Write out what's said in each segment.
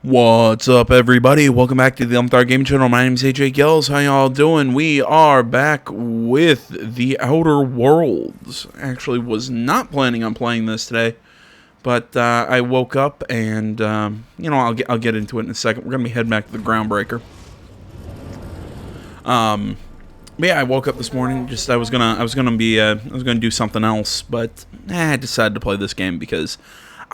What's up, everybody? Welcome back to the Umthar Gaming Channel. My name is AJ Gills. How y'all doing? We are back with The Outer Worlds. Actually, was not planning on playing this today, but I woke up and I'll get into it in a second. We're gonna be heading back to the Groundbreaker. But yeah, I woke up this morning. I was gonna do something else, but I decided to play this game because.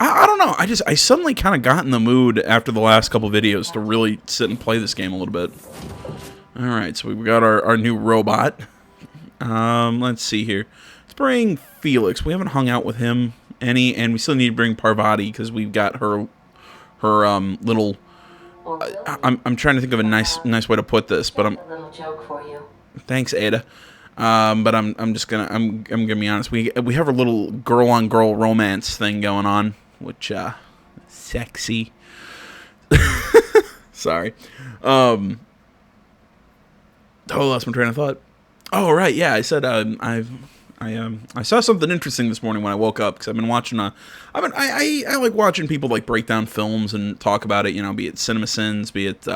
I don't know. I suddenly kind of got in the mood after the last couple videos to really sit and play this game a little bit. Alright, so we got our new robot. Let's see here. Let's bring Felix. We haven't hung out with him any, and we still need to bring Parvati because we've got her little... I'm trying to think of a nice way to put this, but I'm... Thanks, Ada. But I'm gonna be honest. We have a little girl-on-girl romance thing going on, which sexy. Sorry. Oh, lost my train of thought. Oh right, yeah. I said I saw something interesting this morning when I woke up because I've been watching I like watching people like break down films and talk about it. You know, be it CinemaSins, be it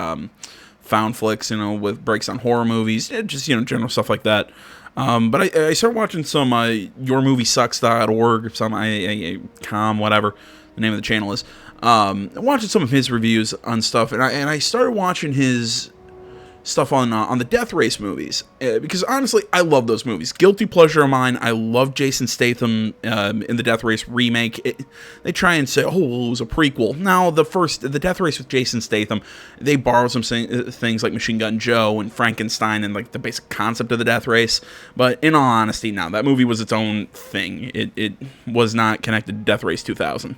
Found Flicks, you know, with breaks on horror movies, just, you know, general stuff like that. But I started watching some yourmoviesucks.org, some com, whatever the name of the channel is. Watching some of his reviews on stuff, and I started watching his stuff on the Death Race movies, because honestly, I love those movies. Guilty pleasure of mine. I love Jason Statham in the Death Race remake. They try and say, oh, well, it was a prequel. Now, the Death Race with Jason Statham, they borrow some things like Machine Gun Joe and Frankenstein and like the basic concept of the Death Race. But in all honesty, now that movie was its own thing. It was not connected to Death Race 2000.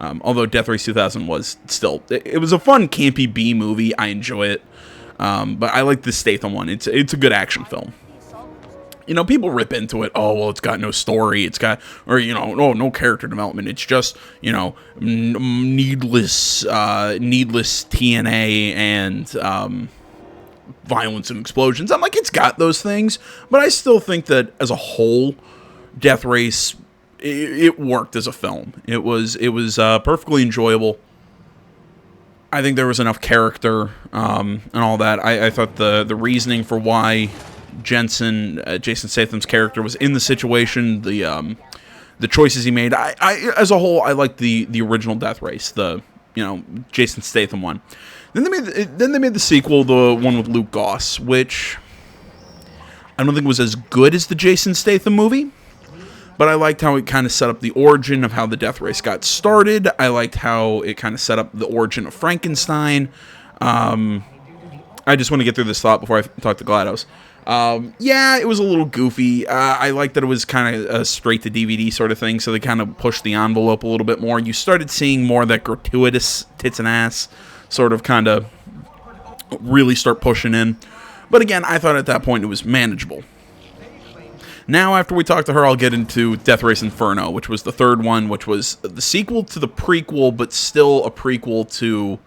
Although Death Race 2000 was still, it was a fun campy B movie. I enjoy it. But I like the Statham one. It's a good action film. You know, people rip into it. Oh, well, it's got no story. It's got, or, you know, no character development. It's just, you know, needless TNA and violence and explosions. I'm like, it's got those things, but I still think that as a whole, Death Race, it worked as a film. It was perfectly enjoyable. I think there was enough character and all that. I thought the reasoning for why Jason Statham's character was in the situation, the choices he made. I as a whole, I liked the original Death Race, the Jason Statham one. Then they made the sequel, the one with Luke Goss, which I don't think was as good as the Jason Statham movie. But I liked how it kind of set up the origin of how the Death Race got started. I liked how it kind of set up the origin of Frankenstein. I just want to get through this thought before I talk to GLaDOS. Yeah, it was a little goofy. I liked that it was kind of a straight-to-DVD sort of thing, so they kind of pushed the envelope a little bit more. You started seeing more of that gratuitous tits and ass sort of kind of really start pushing in. But again, I thought at that point it was manageable. Now, after we talk to her, I'll get into Death Race Inferno, which was the third one, which was the sequel to the prequel, but still a prequel to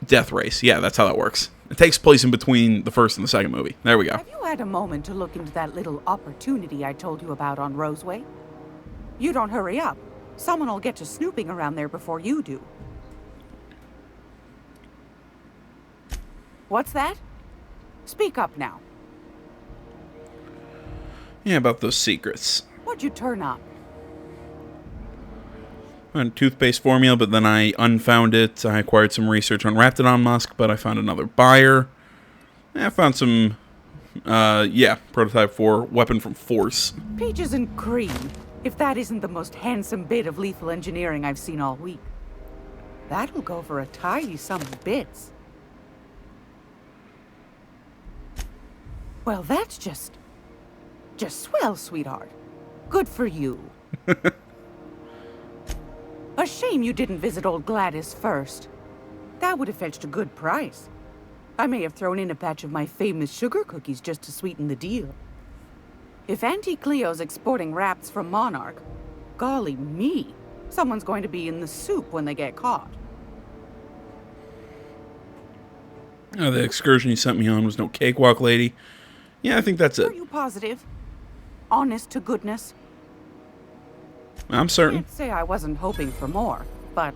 Death Race. Yeah, that's how that works. It takes place in between the first and the second movie. There we go. Have you had a moment to look into that little opportunity I told you about on Roseway? You don't hurry up. Someone will get to snooping around there before you do. What's that? Speak up now. Yeah, about those secrets. What'd you turn up? On toothpaste formula, but then I unfound it. I acquired some research on Raptidon Musk, but I found another buyer. I found some, prototype for weapon from Force. Peaches and cream. If that isn't the most handsome bit of lethal engineering I've seen all week. That'll go for a tidy sum of bits. Well, that's just swell, sweetheart. Good for you. A shame you didn't visit old Gladys first. That would have fetched a good price. I may have thrown in a batch of my famous sugar cookies just to sweeten the deal. If Auntie Cleo's exporting wraps from Monarch, golly me, someone's going to be in the soup when they get caught. Oh, the excursion you sent me on was no cakewalk lady. Yeah, I think that's it. Are you positive? Honest to goodness? I'm certain. Can't say I wasn't hoping for more, but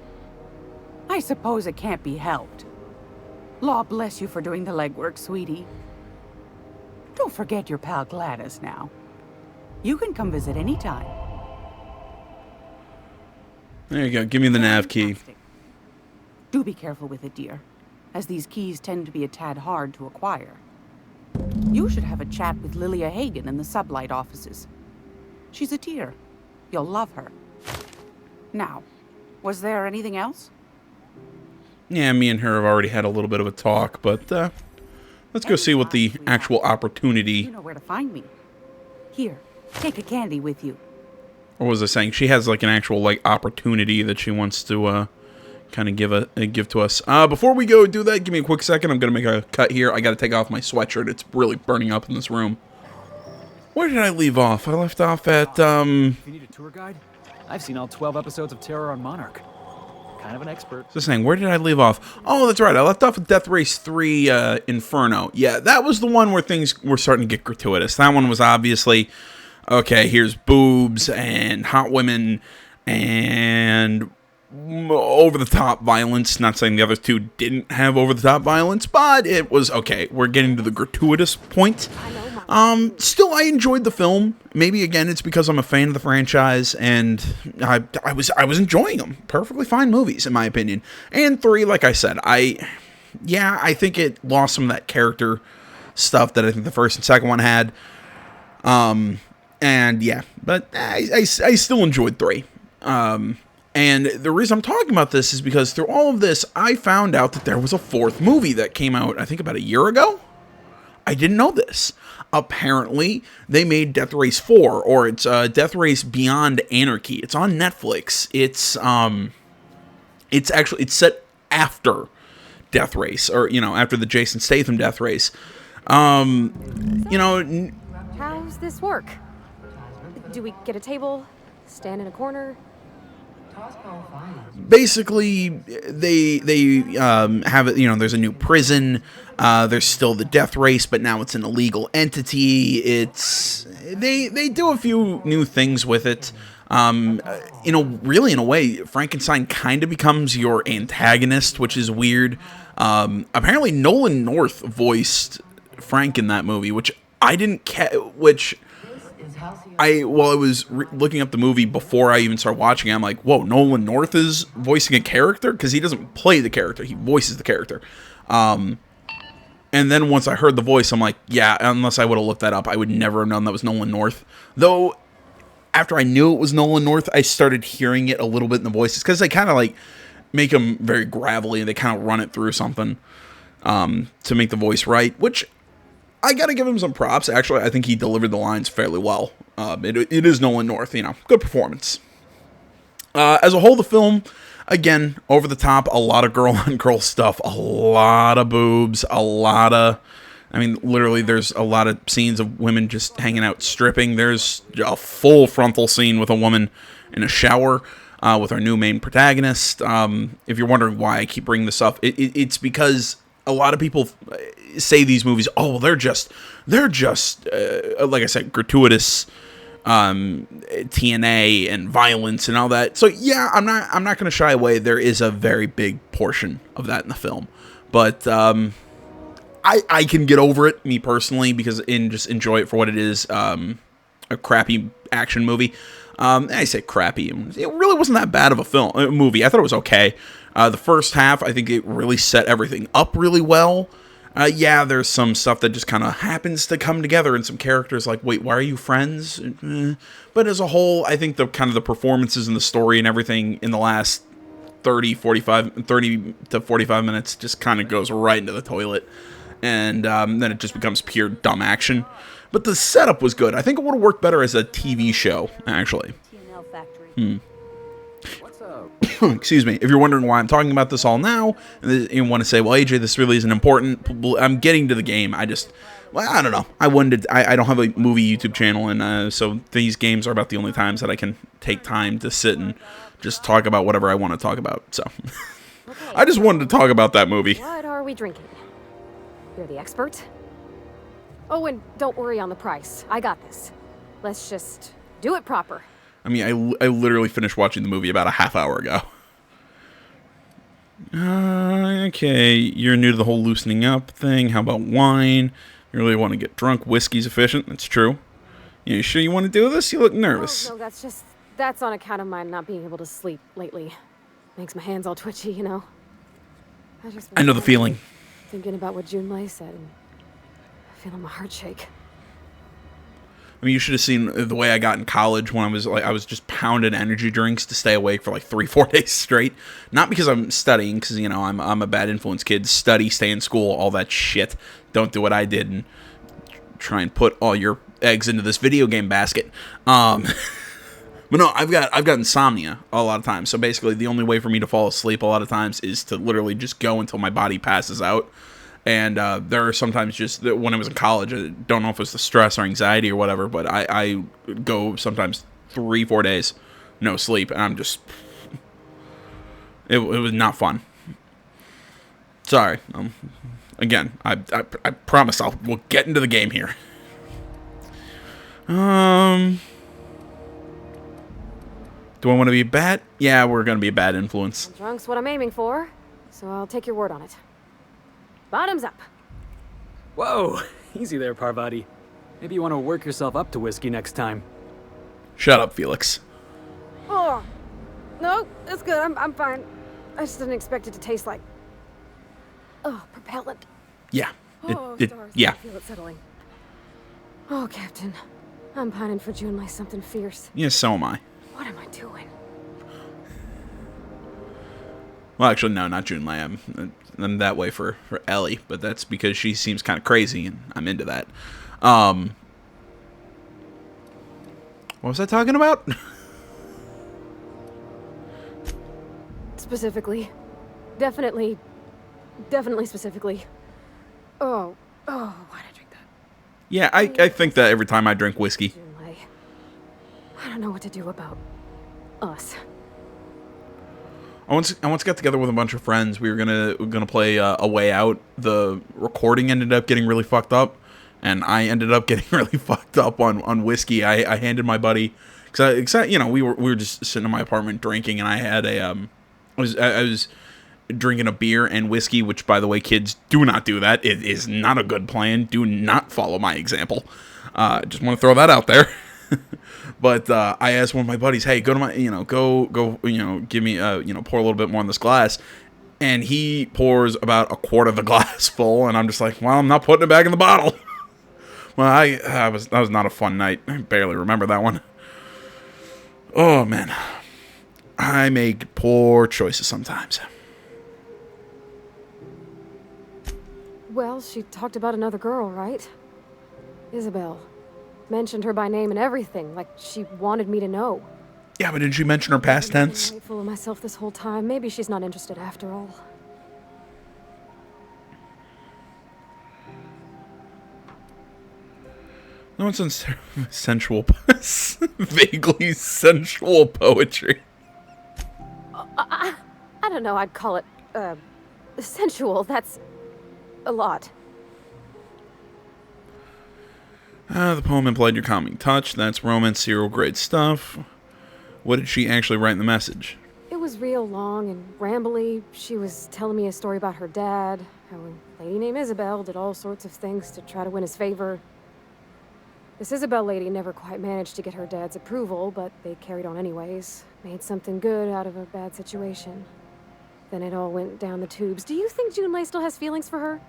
I suppose it can't be helped. Law bless you for doing the legwork, sweetie. Don't forget your pal Gladys now. You can come visit anytime. There you go. Give me the nav key. Fantastic. Do be careful with it, dear, as these keys tend to be a tad hard to acquire. You should have a chat with Lilia Hagen in the Sublight offices. She's a dear. You'll love her. Now, was there anything else? Yeah, me and her have already had a little bit of a talk, but let's go see what the actual opportunity... You know where to find me. Here, take a candy with you. Or was I saying? She has like an actual like opportunity that she wants to kind of give to us. Before we go do that, give me a quick second. I'm going to make a cut here. I got to take off my sweatshirt. It's really burning up in this room. Where did I leave off? I left off at... If you need a tour guide, I've seen all 12 episodes of Terror on Monarch. Kind of an expert. Just saying, where did I leave off? Oh, that's right. I left off with Death Race 3 Inferno. Yeah, that was the one where things were starting to get gratuitous. That one was obviously, okay, here's boobs and hot women and over-the-top violence. Not saying the other two didn't have over-the-top violence, but it was, okay, we're getting to the gratuitous point. Still, I enjoyed the film. Maybe, again, it's because I'm a fan of the franchise, and I was enjoying them. Perfectly fine movies, in my opinion. And 3, like I said, I think it lost some of that character stuff that I think the first and second one had. And, yeah, but I still enjoyed 3. And the reason I'm talking about this is because through all of this, I found out that there was a 4th movie that came out, I think, about a year ago. I didn't know this. Apparently, they made Death Race 4, or it's Death Race Beyond Anarchy. It's on Netflix. It's set after Death Race, or, you know, after the Jason Statham Death Race. You know... How's this work? Do we get a table? Stand in a corner? Basically, they have it. You know, there's a new prison. There's still the Death Race, but now it's an illegal entity. They do a few new things with it. In a way, Frankenstein kind of becomes your antagonist, which is weird. Apparently, Nolan North voiced Frank in that movie, which I didn't which. I was looking up the movie before I even started watching it. I'm like, whoa, Nolan North is voicing a character? Because he doesn't play the character. He voices the character. And then once I heard the voice, I'm like, yeah, unless I would have looked that up, I would never have known that was Nolan North. Though, after I knew it was Nolan North, I started hearing it a little bit in the voices. Because they kind of like make them very gravelly. And they kind of run it through something to make the voice right. Which... I gotta give him some props. Actually, I think he delivered the lines fairly well. It is Nolan North, you know, good performance. As a whole, the film, again, over the top, a lot of girl-on-girl stuff, a lot of boobs, literally, there's a lot of scenes of women just hanging out stripping. There's a full frontal scene with a woman in a shower with our new main protagonist. If you're wondering why I keep bringing this up, it's because a lot of people say these movies, oh, well, they're just like I said, gratuitous TNA and violence and all that. So yeah, I'm not going to shy away. There is a very big portion of that in the film, but I can get over it, me personally, because just enjoy it for what it is, a crappy action movie. I say crappy. It really wasn't that bad of a movie. I thought it was okay. The first half, I think it really set everything up really well. Yeah, there's some stuff that just kind of happens to come together, and some characters like, wait, why are you friends? But as a whole, I think the performances and the story and everything in the last 30 to 45 minutes just kind of goes right into the toilet. And then it just becomes pure dumb action. But the setup was good. I think it would have worked better as a TV show, actually. Excuse me. If you're wondering why I'm talking about this all now, and you want to say, well, AJ, this really isn't important. I'm getting to the game. I don't know. I don't have a movie YouTube channel, and so these games are about the only times that I can take time to sit and just talk about whatever I want to talk about. So Okay, I just wanted to talk about that movie. What are we drinking? You're the expert? Oh, and don't worry on the price. I got this. Let's just do it proper. I mean, I literally finished watching the movie about a half hour ago. Okay, you're new to the whole loosening up thing. How about wine? You really want to get drunk? Whiskey's efficient. That's true. You sure you want to do this? You look nervous. Oh, no, that's on account of my not being able to sleep lately. Makes my hands all twitchy, you know. I know the feeling. Thinking about what Junlei said and feeling my heart shake. I mean, you should have seen the way I got in college when I was just pounding energy drinks to stay awake for like 3-4 days straight. Not because I'm studying, because I'm a bad influence kid. Study, stay in school, all that shit. Don't do what I did and try and put all your eggs into this video game basket. But no, I've got insomnia a lot of times. So basically, the only way for me to fall asleep a lot of times is to literally just go until my body passes out. And there are sometimes just when I was in college, I don't know if it was the stress or anxiety or whatever, but I go sometimes 3-4 days no sleep, and I'm just it was not fun. Sorry. Again, I promise we'll get into the game here. Do I want to be bad? Yeah, we're going to be a bad influence. Drunk's what I'm aiming for, so I'll take your word on it. Bottoms up. Whoa, easy there, Parvati. Maybe you want to work yourself up to whiskey next time. Shut up, Felix. Oh, no, it's good. I'm fine. I just didn't expect it to taste like... Oh, propellant. Yeah. Stars. Yeah. I feel it settling. Oh, Captain. I'm pining for Junlei something fierce. Yeah, so am I. What am I doing? Well, actually, no, not Junlei. I'm that way for Ellie, but that's because she seems kind of crazy, and I'm into that. What was I talking about? Specifically. Definitely specifically. Oh, why'd I drink that? Yeah, I think that every time I drink whiskey. Junlei. I don't know what to do about us. I once got together with a bunch of friends. We were gonna play A Way Out. The recording ended up getting really fucked up, and I ended up getting really fucked up on whiskey. I handed my buddy, because we were just sitting in my apartment drinking, and I had I was drinking a beer and whiskey, which, by the way, kids, do not do that. It is not a good plan. Do not follow my example. Just want to throw that out there. But I asked one of my buddies, "Hey, go to my, go, give me, pour a little bit more in this glass." And he pours about a quart of the glass full, and I'm just like, "Well, I'm not putting it back in the bottle." Well, that was not a fun night. I barely remember that one. Oh man, I make poor choices sometimes. Well, she talked about another girl, right? Isabel. Mentioned her by name and everything, like she wanted me to know. Yeah, but didn't she mention her past tense? I've been full of myself this whole time. Maybe she's not interested after all. No one sounds sensual, vaguely sensual poetry. I don't know. I'd call it sensual. That's a lot. The poem implied your calming touch. That's Romance Zero grade stuff. What did she actually write in the message? It was real long and rambly. She was telling me a story about her dad, how a lady named Isabel did all sorts of things to try to win his favor. This Isabel lady never quite managed to get her dad's approval, but they carried on anyways. Made something good out of a bad situation. Then it all went down the tubes. Do you think Junlei still has feelings for her?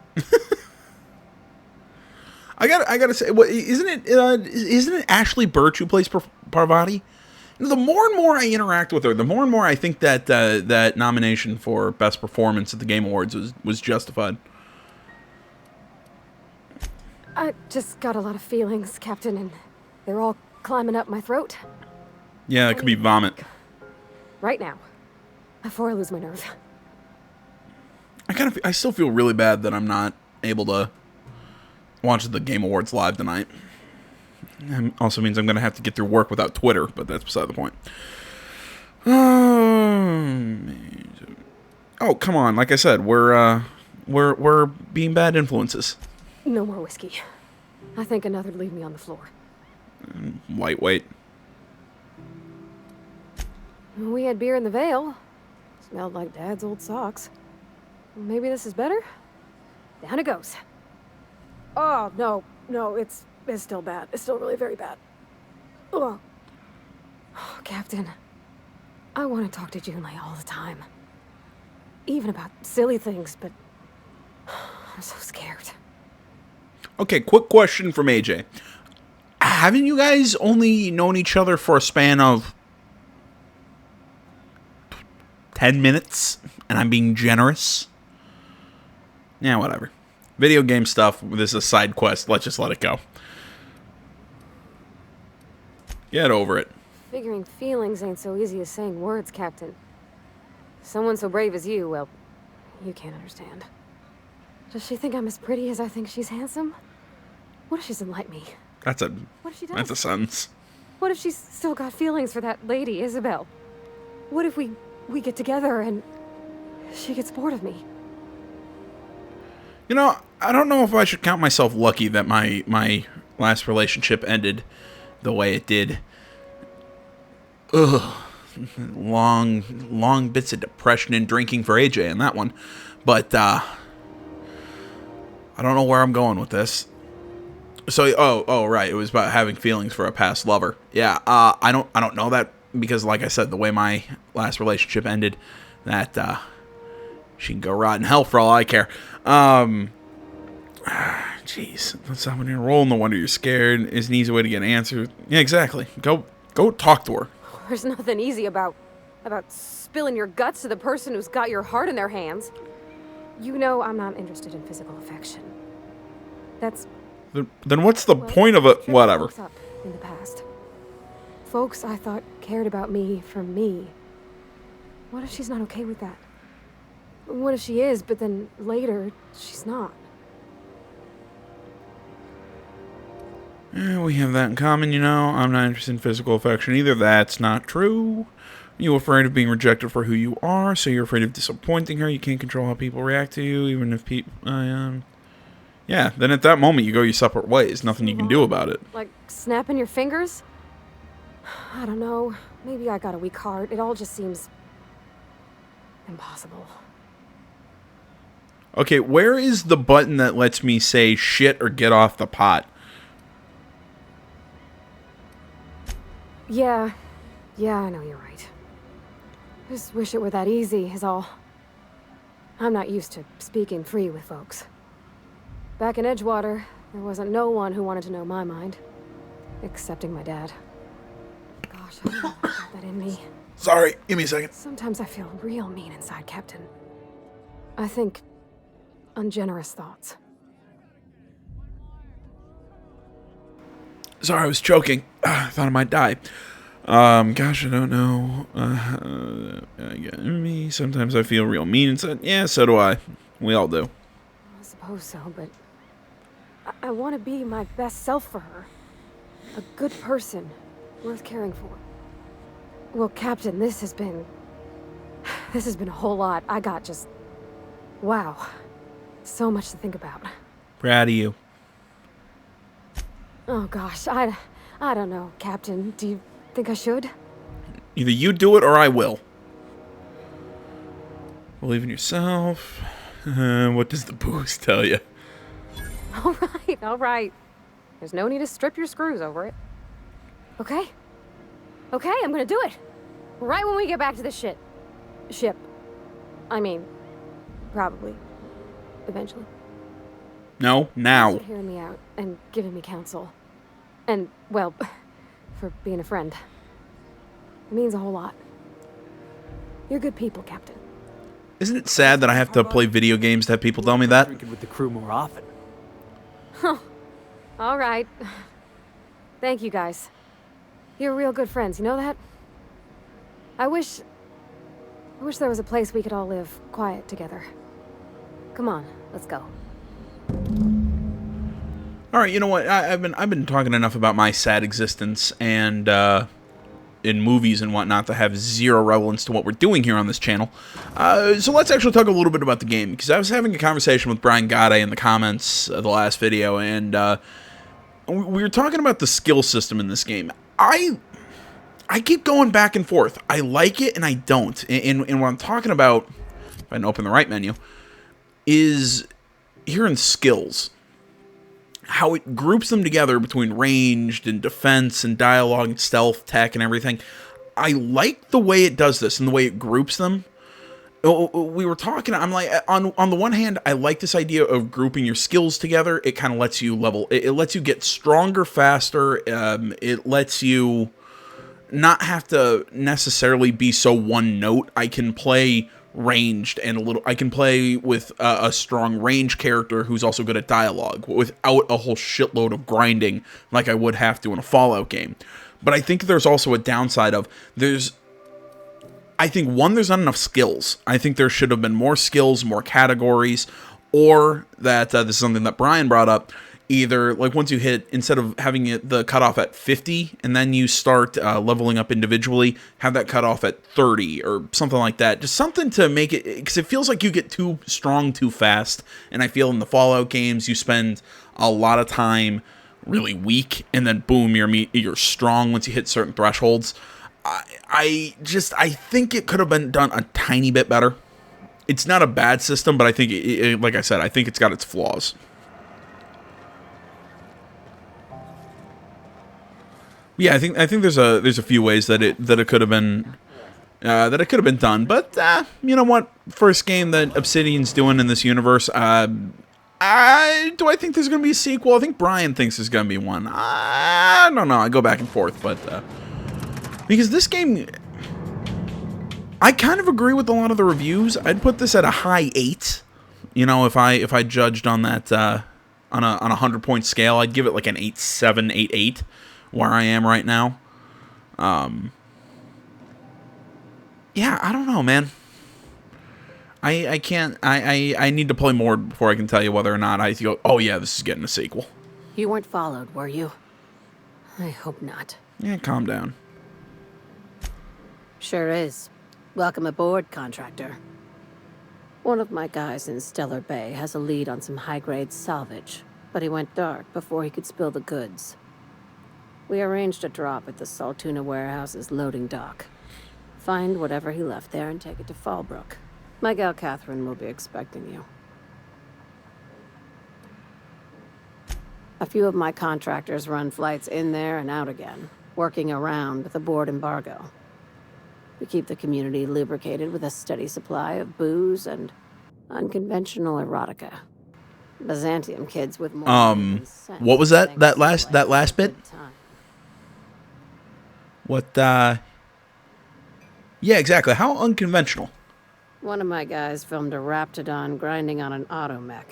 I gotta say, isn't it Ashley Birch who plays Parvati? The more and more I interact with her, the more and more I think that that nomination for Best Performance at the Game Awards was justified. I just got a lot of feelings, Captain, and they're all climbing up my throat. Yeah, it could be vomit. Right now, before I lose my nerve. I still feel really bad that I'm not able to watch the Game Awards live tonight. It also means I'm going to have to get through work without Twitter, but that's beside the point. Oh, come on. Like I said, we're being bad influences. No more whiskey. I think another'd leave me on the floor. Lightweight. We had beer in the Vale. Smelled like Dad's old socks. Maybe this is better? Down it goes. Oh, no, it's still bad. It's still really very bad. Oh, Captain, I want to talk to Junlei all the time. Even about silly things, but I'm so scared. Okay, quick question from AJ. Haven't you guys only known each other for a span of 10 minutes? And I'm being generous? Yeah, whatever. Video game stuff, this is a side quest. Let's just let it go. Get over it. Figuring feelings ain't so easy as saying words, Captain. Someone so brave as you, well, you can't understand. Does she think I'm as pretty as I think she's handsome? What if she doesn't like me? That's a What if she does? that's a sentence. What if she's still got feelings for that lady, Isabel? What if we get together and she gets bored of me? You know, I don't know if I should count myself lucky that my last relationship ended the way it did. Ugh. Long bits of depression and drinking for AJ in that one. But I don't know where I'm going with this. So oh right, it was about having feelings for a past lover. Yeah, I don't know that because like I said, the way my last relationship ended, that she can go rot in hell for all I care. Jeez, that's how when you're rolling. No wonder you're scared. Is an easy way to get an answer. Yeah, exactly. Go talk to her. There's nothing easy about spilling your guts to the person who's got your heart in their hands. You know I'm not interested in physical affection. That's... Then what's the point of it? Whatever. Folks up in the past. Folks I thought cared about me for me. What if she's not okay with that? What if she is, but then later she's not? We have that in common, you know. I'm not interested in physical affection either. That's not true. You're afraid of being rejected for who you are, so you're afraid of disappointing her. You can't control how people react to you, even if people... Yeah, then at that moment you go your separate ways. Nothing you can do about it. Like snapping your fingers? I don't know. Maybe I got a weak heart. It all just seems... impossible. Okay, where is the button that lets me say shit or get off the pot? Yeah, I know you're right. Just wish it were that easy, is all. I'm not used to speaking free with folks. Back in Edgewater, there wasn't no one who wanted to know my mind. Excepting my dad. Gosh, I don't know if I got that in me. Sorry, give me a second. Sometimes I feel real mean inside, Captain. I think ungenerous thoughts. Sorry, I was choking. I thought I might die. Gosh, I don't know. Me, sometimes I feel real mean inside. Yeah, so do I. We all do. I suppose so, but I want to be my best self for her. A good person, worth caring for. Well, Captain, this has been a whole lot. I got just... wow. So much to think about. Proud of you. Oh gosh, I don't know, Captain. Do you think I should? Either you do it or I will. Believe in yourself. What does the booze tell you? All right. There's no need to strip your screws over it. Okay, I'm gonna do it. Right when we get back to the ship. I mean, probably. Eventually. No, now. Thanks for hearing me out and giving me counsel. And, well, for being a friend. It means a whole lot. You're good people, Captain. Isn't it sad that I have to play video games to have people tell me that? Drinking with the crew more often. All right. Thank you, guys. You're real good friends, you know that? I wish there was a place we could all live quiet together. Come on, let's go. All right, you know what? I've been talking enough about my sad existence and in movies and whatnot that have zero relevance to what we're doing here on this channel. So let's actually talk a little bit about the game, because I was having a conversation with Brian Gade in the comments of the last video, and we were talking about the skill system in this game. I keep going back and forth. I like it and I don't. And what I'm talking about, if I can open the right menu, is here in skills. How it groups them together between ranged and defense and dialogue and stealth, tech, and everything. I like the way it does this and the way it groups them. We were talking, I'm like, on the one hand, I like this idea of grouping your skills together. It kind of lets you level, it lets you get stronger faster. It lets you not have to necessarily be so one note. I can play ranged and I can play with a strong range character who's also good at dialogue without a whole shitload of grinding like I would have to in a Fallout game. But I think there's also a downside of I think there's not enough skills. I think there should have been more skills, more categories, or that this is something that Brian brought up. Either like once you hit, instead of having the cutoff at 50 and then you start leveling up individually, have that cutoff at 30 or something like that. Just something to make it, because it feels like you get too strong too fast. And I feel in the Fallout games you spend a lot of time really weak and then boom, you're strong once you hit certain thresholds. I think it could have been done a tiny bit better. It's not a bad system, but I think like I said, I think it's got its flaws. Yeah, I think there's a few ways that it could have been done, but you know what? First game that Obsidian's doing in this universe. Do I think there's gonna be a sequel? I think Brian thinks there's gonna be one. I don't know. I go back and forth, but because this game, I kind of agree with a lot of the reviews. I'd put this at a high 8. You know, if I judged on that on a 100-point scale, I'd give it like an 8.7, 8.8. Where I am right now. Yeah, I don't know, man. I can't, I need to play more before I can tell you whether or not I go, oh yeah, this is getting a sequel. You weren't followed, were you? I hope not. Yeah, calm down. Sure is. Welcome aboard, contractor. One of my guys in Stellar Bay has a lead on some high-grade salvage, but he went dark before he could spill the goods. We arranged a drop at the Saltuna warehouse's loading dock. Find whatever he left there and take it to Fallbrook. My gal Catherine will be expecting you. A few of my contractors run flights in there and out again, working around with the board embargo. We keep the community lubricated with a steady supply of booze and unconventional erotica. Byzantium kids with more than sense. What was that? That last bit? What, yeah, exactly. How unconventional? One of my guys filmed a Raptidon grinding on an automech.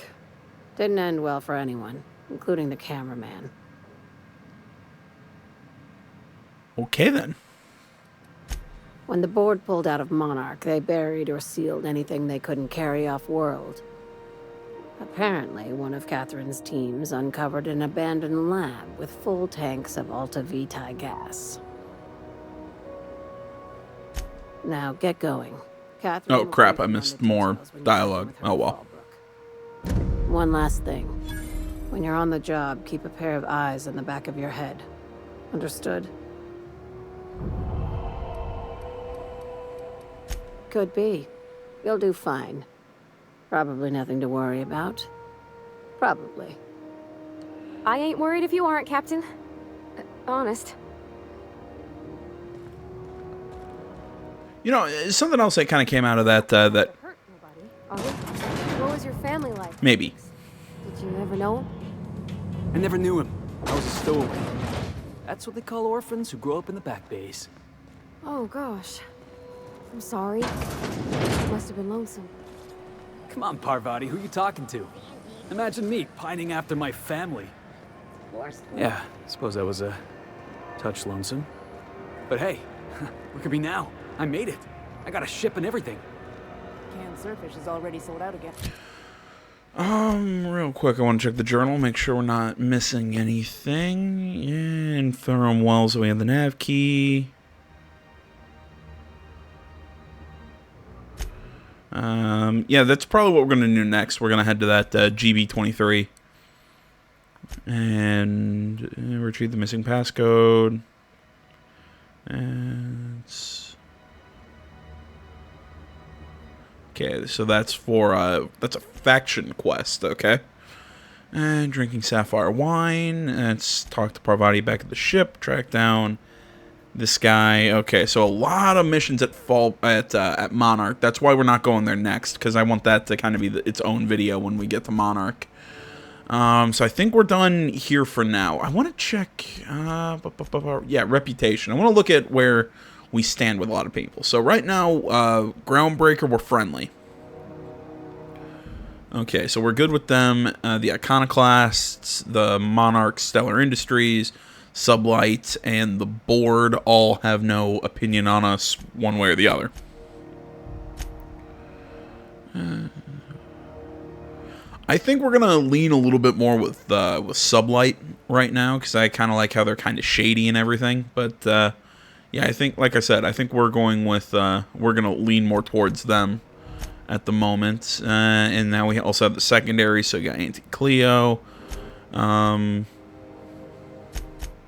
Didn't end well for anyone, including the cameraman. Okay, then. When the board pulled out of Monarch, they buried or sealed anything they couldn't carry off-world. Apparently, one of Catherine's teams uncovered an abandoned lab with full tanks of Alta Vitae gas. Now, get going. Catherine, oh, crap, I missed more dialogue. Oh, well. One last thing. When you're on the job, keep a pair of eyes in the back of your head. Understood? Could be. You'll do fine. Probably nothing to worry about. Probably. I ain't worried if you aren't, Captain. Honest. You know, something else that kind of came out of that, that... Hurt nobody. What was your family like? Maybe. Did you ever know him? I never knew him. I was a stowaway. That's what they call orphans who grow up in the back bays. Oh, gosh. I'm sorry. Must have been lonesome. Come on, Parvati, who you talking to? Imagine me pining after my family. Yeah, I suppose I was a touch lonesome. But hey, look at me now. I made it. I got a ship and everything. Canned surfish is already sold out again. Real quick, I want to check the journal, make sure we're not missing anything. Yeah, in Ferrum Wells, we have the nav key. Yeah, that's probably what we're going to do next. We're going to head to that GB23 and retrieve the missing passcode. And Okay, so that's for that's a faction quest. Okay, and drinking sapphire wine. Let's talk to Parvati back at the ship. Track down this guy. Okay, so a lot of missions at Monarch. That's why we're not going there next, because I want that to kind of be its own video when we get to Monarch. So I think we're done here for now. I want to check, yeah, reputation. I want to look at where we stand with a lot of people. So right now, Groundbreaker, we're friendly. Okay, so we're good with them. The Iconoclasts, the Monarch, Stellar Industries, Sublight, and the Board all have no opinion on us one way or the other. I think we're gonna lean a little bit more with Sublight right now, because I kind of like how they're kind of shady and everything. But yeah, I think, like I said, I think we're going with we're gonna lean more towards them at the moment. And now we also have the secondary, so we got Auntie Cleo.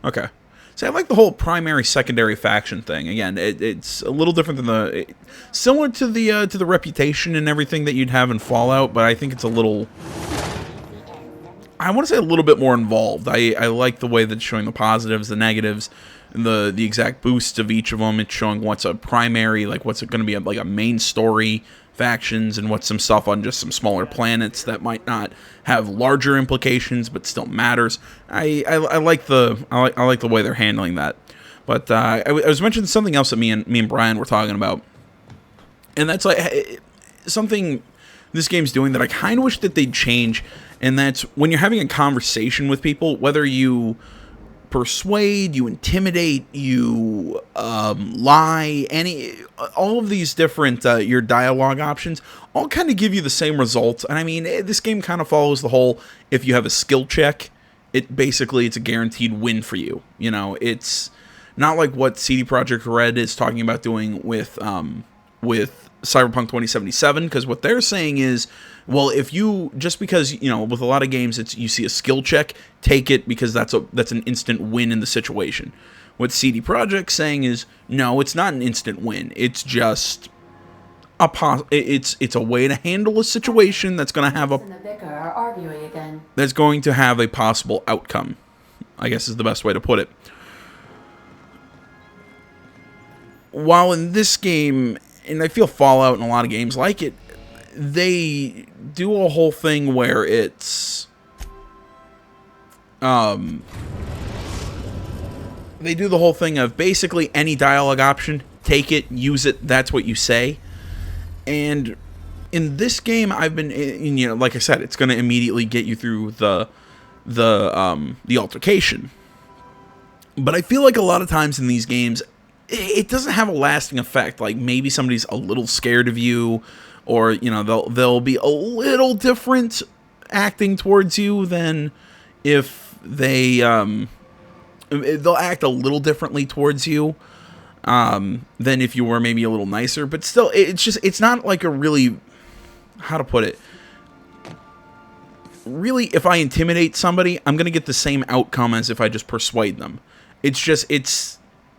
Okay. See, I like the whole primary secondary faction thing. Again, it's a little different than similar to the reputation and everything that you'd have in Fallout, but I think it's a little, I want to say a little bit more involved. I like the way that it's showing the positives, the negatives, and the exact boosts of each of them. It's showing what's a primary, like what's going to be like a main story factions, and what's some stuff on just some smaller planets that might not have larger implications but still matters. I like the way they're handling that. But I was mentioning something else that me and Brian were talking about, and that's like something this game's doing that I kind of wish that they'd change, and that's when you're having a conversation with people, whether you persuade, you intimidate, you lie, all of these different your dialogue options all kind of give you the same result. And I mean, this game kind of follows the whole, if you have a skill check, it's a guaranteed win for you. You know, it's not like what CD Projekt Red is talking about doing with Cyberpunk 2077, because what they're saying is, well, if you, just because, you know, with a lot of games, you see a skill check, take it, because that's an instant win in the situation. What CD Projekt's saying is, no, it's not an instant win. It's just it's a way to handle a situation that's going to have that's going to have a possible outcome, I guess is the best way to put it. While in this game, and I feel Fallout and a lot of games like it, they do a whole thing where it's they do the whole thing of basically any dialogue option, take it, use it, that's what you say. And in this game, I've been, you know, like I said, it's going to immediately get you through the altercation. But I feel like a lot of times in these games, it doesn't have a lasting effect. Like, maybe somebody's a little scared of you, or, you know, they'll be a little different acting towards you than if they they'll act a little differently towards you than if you were maybe a little nicer. But still, it's not like a really, how to put it, really, if I intimidate somebody, I'm gonna get the same outcome as if I just persuade them. It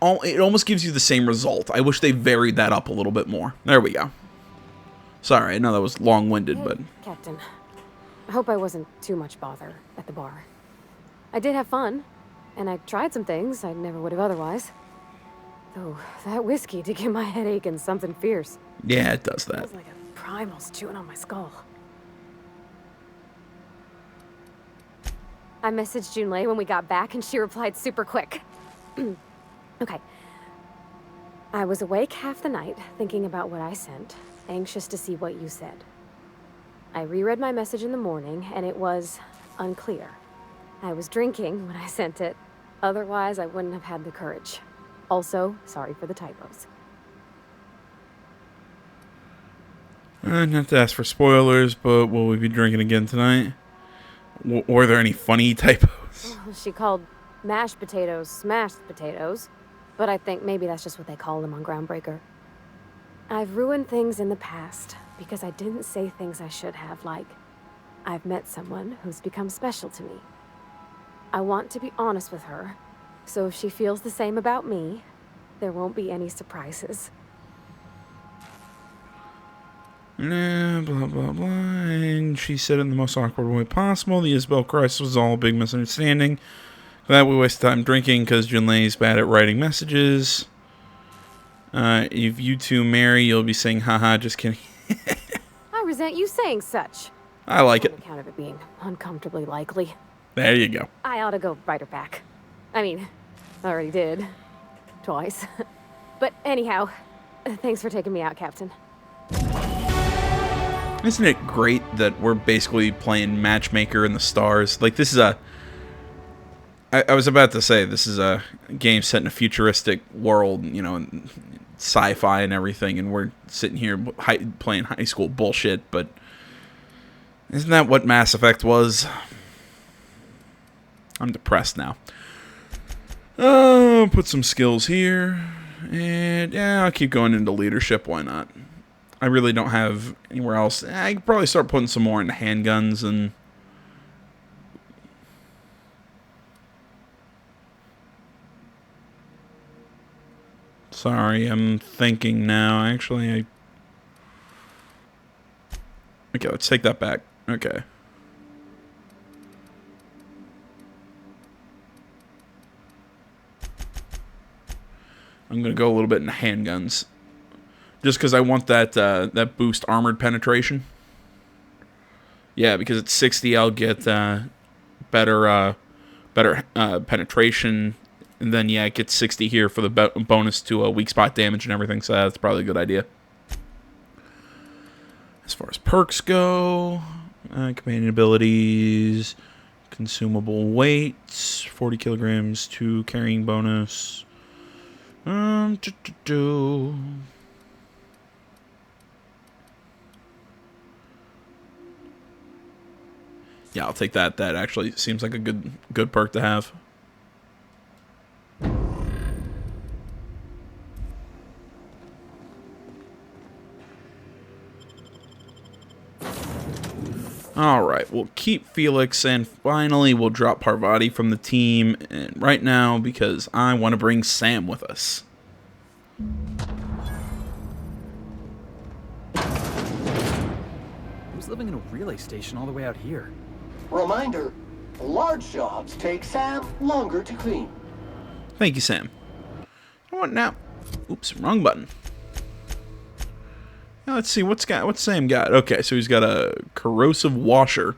almost gives you the same result. I wish they varied that up a little bit more. There we go. Sorry, I know that was long-winded, Hey, but... Captain, I hope I wasn't too much bother at the bar. I did have fun, and I tried some things I never would have otherwise. Though, that whiskey did give my head aching something fierce. Yeah, it does It that. was like a primal's chewing on my skull. I messaged Junlei when we got back, and she replied super quick. Okay. I was awake half the night, thinking about what I sent, anxious to see what you said. I reread my message in the morning, and it was unclear. I was drinking when I sent it. Otherwise, I wouldn't have had the courage. Also, sorry for the typos. Not to ask for spoilers, but will we be drinking again tonight? Were there any funny typos? She called mashed potatoes smashed potatoes, but I think maybe that's just what they call them on Groundbreaker. I've ruined things in the past because I didn't say things I should have, like, I've met someone who's become special to me. I want to be honest with her, so if she feels the same about me, there won't be any surprises. Blah, blah, blah. And she said it in the most awkward way possible. The Isabel crisis was all a big misunderstanding. Glad we wasted time drinking because Junlei's bad at writing messages. If you two marry, you'll be saying, haha, just kidding. I resent you saying such. I like it. On account of it being uncomfortably likely. There you go. I ought to go write her back. I mean, I already did. Twice. But anyhow, thanks for taking me out, Captain. Isn't it great that we're basically playing matchmaker in the stars? Like, this is a... I was about to say, this is a game set in a futuristic world, you know, sci-fi and everything, and we're sitting here playing high school bullshit, but isn't that what Mass Effect was? I'm depressed now. Put some skills here, and yeah, I'll keep going into leadership, why not? I really don't have anywhere else. I could probably start putting some more into handguns and... Sorry, I'm thinking now. Actually, okay, let's take that back. Okay. I'm gonna go a little bit into handguns, just because I want that that boost armored penetration. Yeah, because at 60, I'll get better penetration. And then, yeah, it gets 60 here for the bonus to weak spot damage and everything, so that's probably a good idea. As far as perks go, companion abilities, consumable weights, 40 kilograms, 2 carrying bonus. Yeah, I'll take that. That actually seems like a good perk to have. Alright, we'll keep Felix, and finally we'll drop Parvati from the team and right now because I want to bring Sam with us. Who's living in a relay station all the way out here? Reminder, large jobs take Sam longer to clean. Thank you, Sam. You know what now? Oops, wrong button. Now let's see what's Sam got. Okay, so he's got a corrosive washer.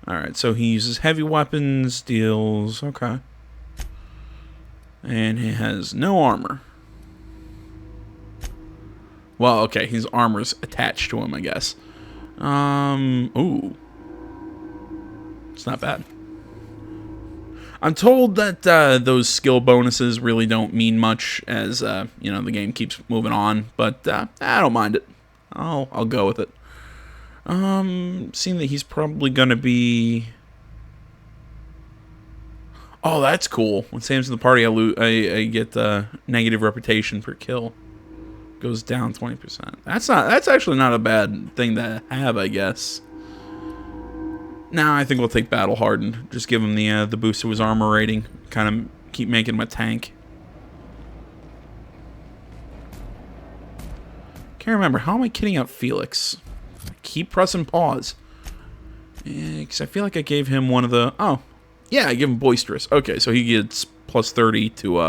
Alright, so he uses heavy weapons, deals, okay. And he has no armor. Well, okay, his armor's attached to him, I guess. Ooh. It's not bad. I'm told that those skill bonuses really don't mean much as, you know, the game keeps moving on. But I don't mind it. I'll go with it. Seeing that he's probably going to be... Oh, that's cool. When Sam's in the party, I get negative reputation per kill. Goes down 20%. That's actually not a bad thing to have, I guess. Now I think we'll take Battle Hardened. Just give him the boost to his armor rating. Kind of keep making him a tank. Can't remember. How am I kitting out Felix? I keep pressing pause. Because I feel like I gave him one of the... Oh. Yeah, I give him Boisterous. Okay, so he gets plus 30 to...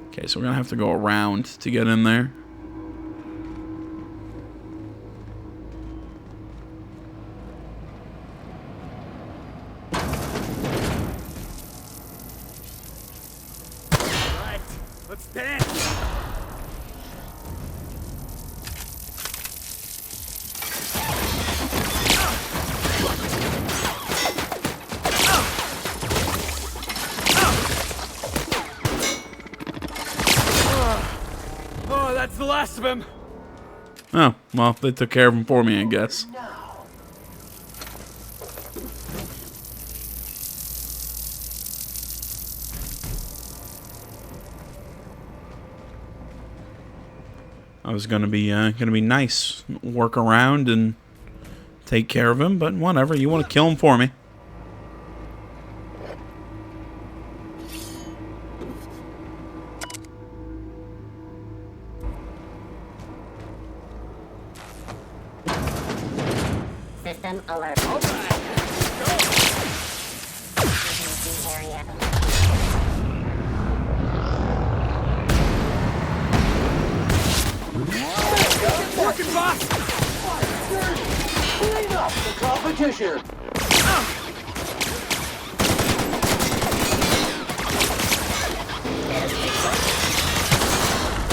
Okay, so we're going to have to go around to get in there. Alright, let's dance! Oh, that's the last of him! Oh, well, they took care of him for me, I guess. I was gonna be nice, work around and take care of him, but whatever. You want to kill him for me? System alert. Working, boss! Clean up the competition.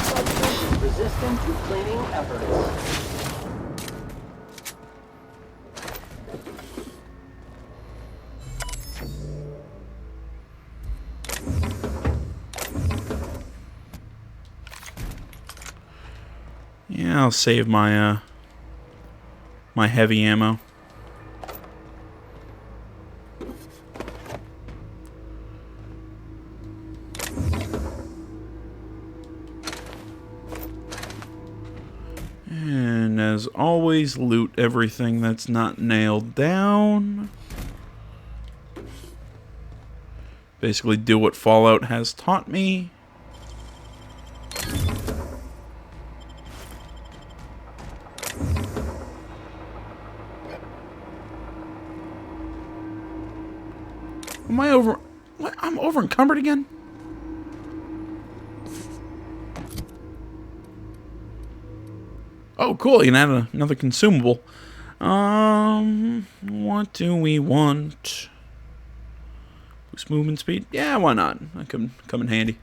Substance resistant to cleaning efforts. Yeah, I'll save my my heavy ammo. And as always, loot everything that's not nailed down. Basically do what Fallout has taught me. Am I over... What? I'm over encumbered again? Oh, cool. You can add another consumable. What do we want? Boost movement speed? Yeah, why not? That can come in handy.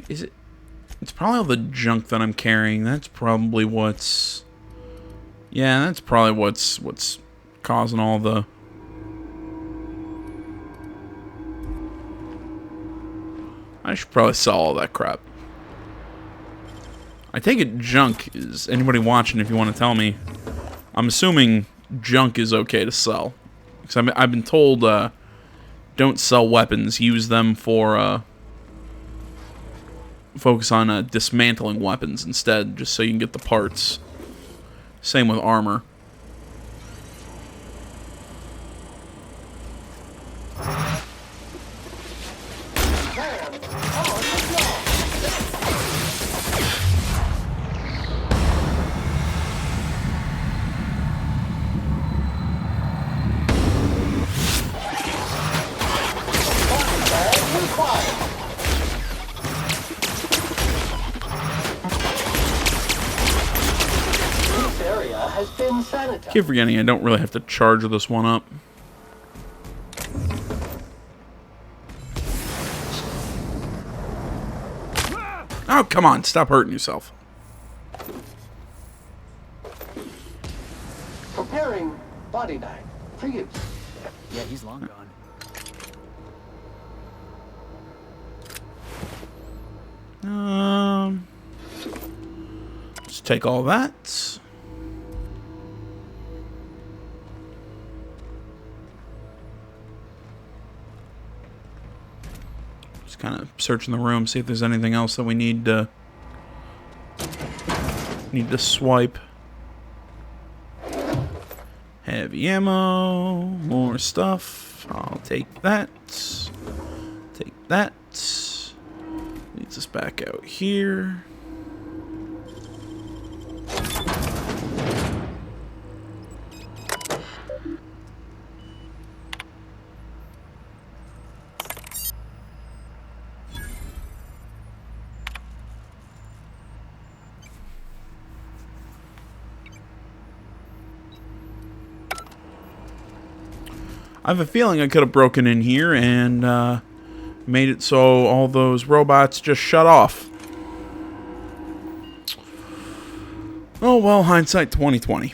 Is it? It's probably all the junk that I'm carrying. That's probably what's... Yeah, that's probably what's causing all the... I should probably sell all that crap. I take it junk is... Anybody watching, if you want to tell me. I'm assuming junk is okay to sell. Because I've been told, don't sell weapons. Use them for, focus on dismantling weapons instead, just so you can get the parts. Same with armor. Keep forgetting I don't really have to charge this one up. Oh, come on. Stop hurting yourself. Preparing body bag for use. Yeah, he's long gone. Let's take all that. Kind of searching the room, see if there's anything else that we need to swipe. Heavy ammo, more stuff. I'll take that. Take that. Leads us back out here. I have a feeling I could have broken in here and made it so all those robots just shut off. Oh well, hindsight 2020.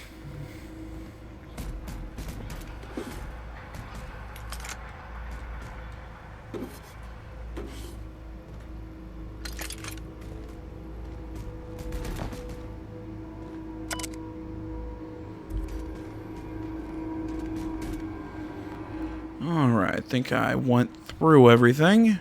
Alright, I think I went through everything.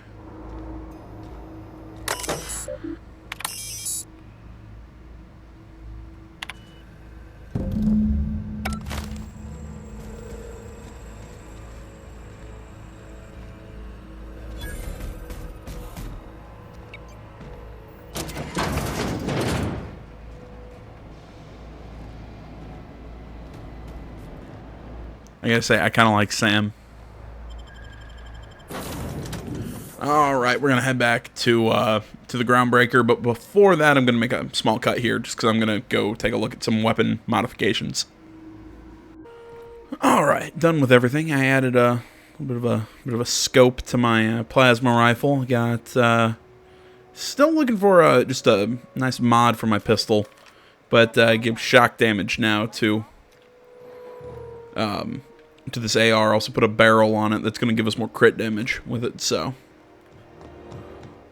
I gotta say, I kind of like Sam. All right, we're gonna head back to the Groundbreaker, but before that, I'm gonna make a small cut here, just because I'm gonna go take a look at some weapon modifications. All right, done with everything. I added a little bit of a scope to my plasma rifle. Got still looking for just a nice mod for my pistol, but give shock damage now to this AR. Also put a barrel on it that's going to give us more crit damage with it, so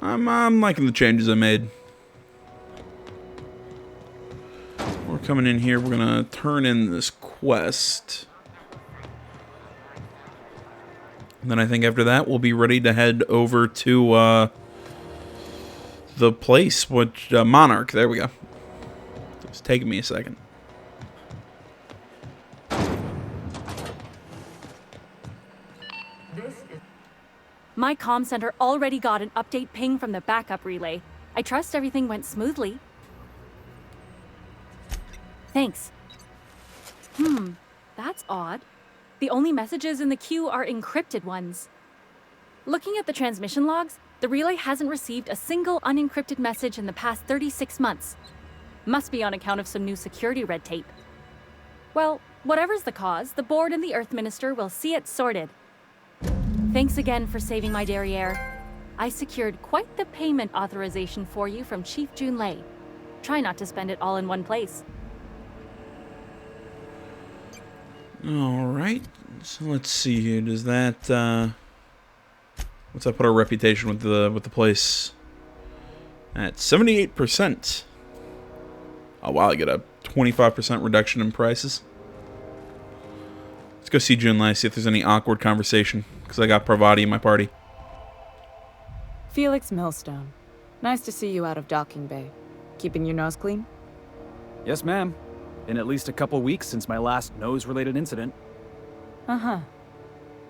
I'm liking the changes I made. We're coming in here, we're going to turn in this quest. And then I think after that we'll be ready to head over to the place, which Monarch, there we go. It's taking me a second. My comm center already got an update ping from the backup relay. I trust everything went smoothly. Thanks. That's odd. The only messages in the queue are encrypted ones. Looking at the transmission logs, the relay hasn't received a single unencrypted message in the past 36 months. Must be on account of some new security red tape. Well, whatever's the cause, the board and the Earth Minister will see it sorted. Thanks again for saving my derriere. I secured quite the payment authorization for you from Chief Junlei. Try not to spend it all in one place. Alright, so let's see here. Does that, what's that put our reputation with the place? At 78%. Oh wow, I get a 25% reduction in prices. Let's go see Junlei, see if there's any awkward conversation, because I got Parvati in my party. Felix Millstone. Nice to see you out of docking bay. Keeping your nose clean? Yes, ma'am. Been at least a couple weeks since my last nose-related incident. Uh-huh.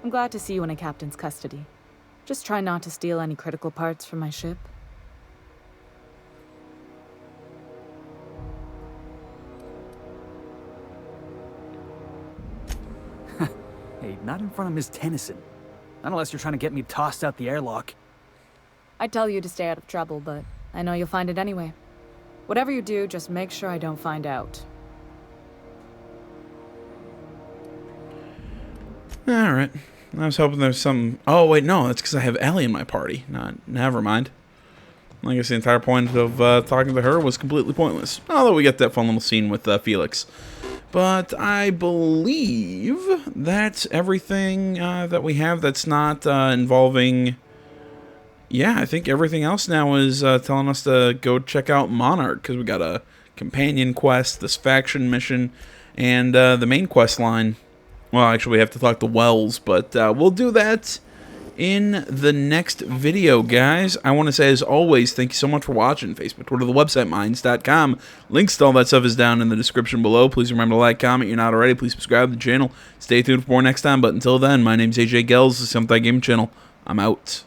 I'm glad to see you in a captain's custody. Just try not to steal any critical parts from my ship. Hey, not in front of Miss Tennyson. Not unless you're trying to get me tossed out the airlock. I'd tell you to stay out of trouble, but I know you'll find it anyway. Whatever you do, just make sure I don't find out. Alright. I was hoping there's some... Oh, wait, no. That's because I have Ellie in my party. Never mind. I guess the entire point of talking to her was completely pointless. Although we get that fun little scene with Felix. But I believe that's everything that we have that's not involving... Yeah, I think everything else now is telling us to go check out Monarch, because we got a companion quest, this faction mission, and the main quest line. Well, actually, we have to talk to Wells, but we'll do that in the next video, guys. I want to say, as always, thank you so much for watching. Facebook, Twitter, the website, Minds.com. Links to all that stuff is down in the description below. Please remember to like, comment. If you're not already, please subscribe to the channel. Stay tuned for more next time, but until then, my name's AJ Gels. This is Something Game Channel. I'm out.